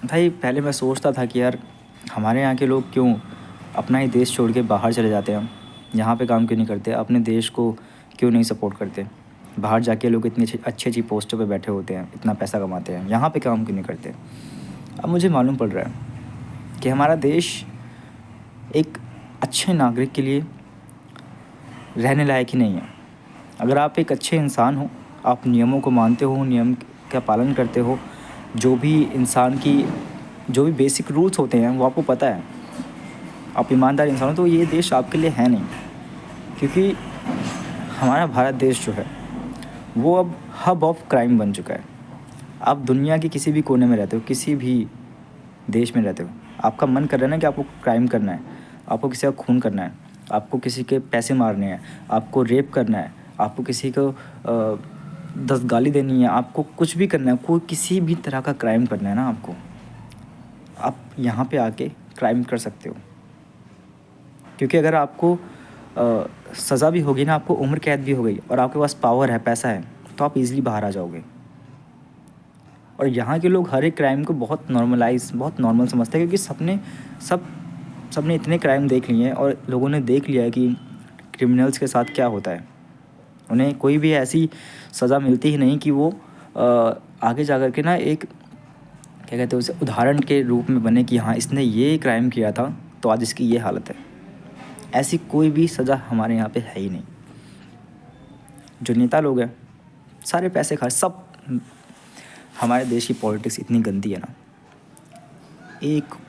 भाई पहले मैं सोचता था कि यार हमारे यहाँ के लोग क्यों अपना ही देश छोड़ के बाहर चले जाते हैं, यहाँ पे काम क्यों नहीं करते, अपने देश को क्यों नहीं सपोर्ट करते। बाहर जाके लोग इतनी अच्छी अच्छी पोस्टों पे बैठे होते हैं, इतना पैसा कमाते हैं, यहाँ पे काम क्यों नहीं करते। अब मुझे मालूम पड़ रहा है कि हमारा देश एक अच्छे नागरिक के लिए रहने लायक ही नहीं है। अगर आप एक अच्छे इंसान हो, आप नियमों को मानते हो, नियम का पालन करते हो, जो भी इंसान की जो भी बेसिक रूल्स होते हैं वो आपको पता है, आप ईमानदार इंसान हो, तो ये देश आपके लिए है नहीं। क्योंकि हमारा भारत देश जो है वो अब हब ऑफ क्राइम बन चुका है। आप दुनिया के किसी भी कोने में रहते हो, किसी भी देश में रहते हो, आपका मन कर रहा है ना कि आपको क्राइम करना है, आपको किसी का खून करना है, आपको किसी के पैसे मारने हैं, आपको रेप करना है, आपको किसी को 10 गाली देनी है, आपको कुछ भी करना है, कोई किसी भी तरह का क्राइम करना है ना आपको, आप यहाँ पे आके क्राइम कर सकते हो। क्योंकि अगर आपको सज़ा भी होगी ना, आपको उम्र कैद भी हो गई और आपके पास पावर है, पैसा है, तो आप इजीली बाहर आ जाओगे। और यहाँ के लोग हर एक क्राइम को बहुत नॉर्मल समझते हैं, क्योंकि सबने इतने क्राइम देख लिए हैं और लोगों ने देख लिया है कि क्रिमिनल्स के साथ क्या होता है। उन्हें कोई भी ऐसी सज़ा मिलती ही नहीं कि वो आगे जा कर के ना एक क्या कहते हैं उसे उदाहरण के रूप में बने कि हाँ इसने ये क्राइम किया था तो आज इसकी ये हालत है। ऐसी कोई भी सज़ा हमारे यहाँ पे है ही नहीं। जो नेता लोग हैं सारे पैसे खा सब। हमारे देश की पॉलिटिक्स इतनी गंदी है ना,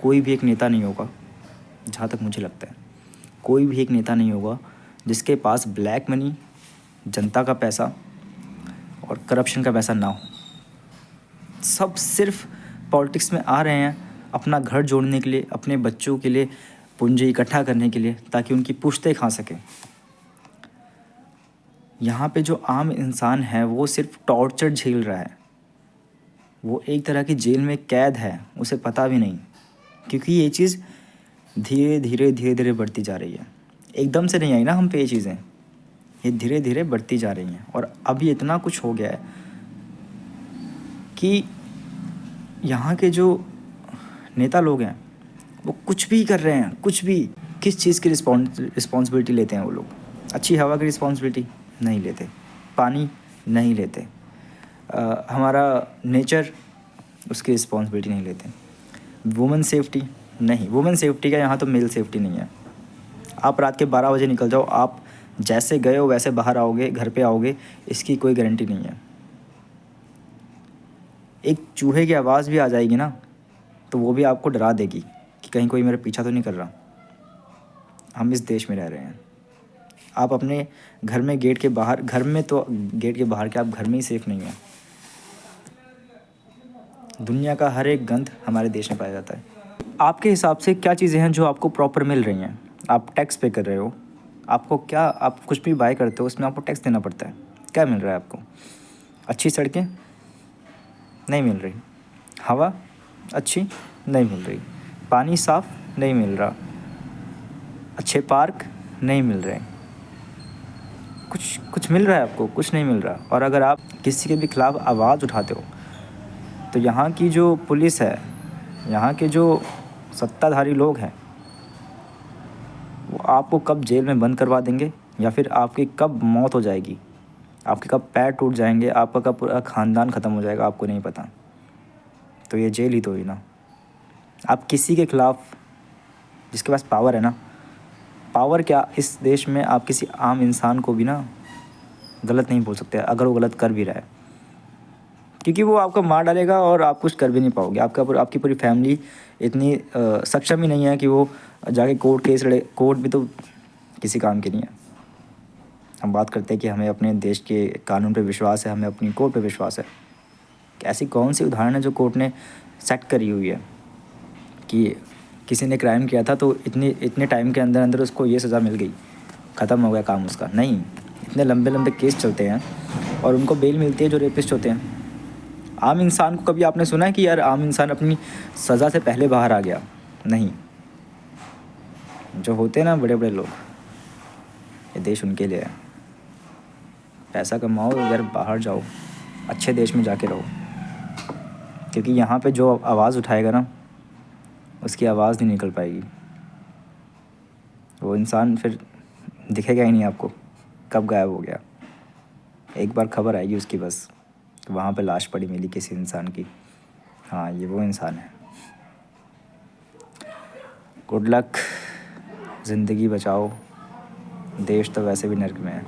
कोई भी एक नेता नहीं होगा, जहाँ तक मुझे लगता है कोई भी एक नेता नहीं होगा जिसके पास ब्लैक मनी, जनता का पैसा और करप्शन का पैसा ना हो। सब सिर्फ पॉलिटिक्स में आ रहे हैं अपना घर जोड़ने के लिए, अपने बच्चों के लिए पूंजी इकट्ठा करने के लिए, ताकि उनकी पुश्तें खा सकें। यहाँ पे जो आम इंसान है वो सिर्फ टॉर्चर झेल रहा है, वो एक तरह की जेल में कैद है, उसे पता भी नहीं। क्योंकि ये चीज़ धीरे धीरे बढ़ती जा रही है, एकदम से नहीं आई ना हम पे ये चीज़ें, ये धीरे धीरे बढ़ती जा रही हैं। और अभी इतना कुछ हो गया है कि यहाँ के जो नेता लोग हैं वो कुछ भी कर रहे हैं, कुछ भी। किस चीज़ की रिस्पॉन्सिबिलिटी लेते हैं वो लोग? अच्छी हवा की रिस्पॉन्सिबिलिटी नहीं लेते, पानी नहीं लेते, हमारा नेचर उसकी रिस्पॉन्सिबिलिटी नहीं लेते, वुमेन सेफ्टी नहीं। वुमेन सेफ्टी का यहाँ तो मेल सेफ्टी नहीं है। आप रात के 12 बजे निकल जाओ, आप जैसे गए हो वैसे बाहर आओगे, घर पे आओगे, इसकी कोई गारंटी नहीं है। एक चूहे की आवाज़ भी आ जाएगी ना तो वो भी आपको डरा देगी कि कहीं कोई मेरा पीछा तो नहीं कर रहा। हम इस देश में रह रहे हैं। आप अपने घर में गेट के बाहर, घर में तो गेट के बाहर के, आप घर में ही सेफ़ नहीं हैं। दुनिया का हर एक गंद हमारे देश में पाया जाता है। आपके हिसाब से क्या चीज़ें हैं जो आपको प्रॉपर मिल रही हैं? आप टैक्स पे कर रहे हो, आपको क्या, आप कुछ भी बाय करते हो उसमें आपको टैक्स देना पड़ता है, क्या मिल रहा है आपको? अच्छी सड़कें नहीं मिल रही, हवा अच्छी नहीं मिल रही, पानी साफ़ नहीं मिल रहा, अच्छे पार्क नहीं मिल रहे, कुछ मिल रहा है आपको? कुछ नहीं मिल रहा। और अगर आप किसी के भी खिलाफ़ आवाज़ उठाते हो तो यहाँ की जो पुलिस है, यहाँ के जो सत्ताधारी लोग हैं, वो आपको कब जेल में बंद करवा देंगे या फिर आपकी कब मौत हो जाएगी, आपके कब पैर टूट जाएंगे, आपका कब पूरा ख़ानदान ख़त्म हो जाएगा, आपको नहीं पता। तो ये जेल ही तो हुई ना। आप किसी के ख़िलाफ़, जिसके पास पावर है ना, पावर क्या, इस देश में आप किसी आम इंसान को भी ना गलत नहीं बोल सकते अगर वो गलत कर भी रहा है, क्योंकि वो आपको मार डालेगा और आप कुछ कर भी नहीं पाओगे। आपकी पूरी फैमिली इतनी सक्षम ही नहीं है कि वो जाके कोर्ट केस लड़े। कोर्ट भी तो किसी काम की नहीं है। हम बात करते हैं कि हमें अपने देश के कानून पे विश्वास है, हमें अपनी कोर्ट पे विश्वास है। ऐसी कौन सी उदाहरण है जो कोर्ट ने सेट करी हुई है कि किसी ने क्राइम किया था तो इतने टाइम के अंदर अंदर उसको ये सज़ा मिल गई, ख़त्म हो गया काम उसका? नहीं, इतने लंबे लंबे केस चलते हैं और उनको बेल मिलती है जो रेपिस्ट होते हैं। आम इंसान को कभी आपने सुना है कि यार आम इंसान अपनी सज़ा से पहले बाहर आ गया? नहीं। जो होते हैं ना बड़े बड़े लोग, ये देश उनके लिए है। पैसा कमाओ यार, बाहर जाओ, अच्छे देश में जाके रहो। क्योंकि यहाँ पे जो आवाज़ उठाएगा ना, उसकी आवाज़ नहीं निकल पाएगी। वो इंसान फिर दिखेगा ही नहीं आपको, कब गायब हो गया। एक बार खबर आएगी उसकी बस, वहाँ पे लाश पड़ी मिली किसी इंसान की, हाँ ये वो इंसान है। गुड लक, ज़िंदगी बचाओ, देश तो वैसे भी नर्क में है।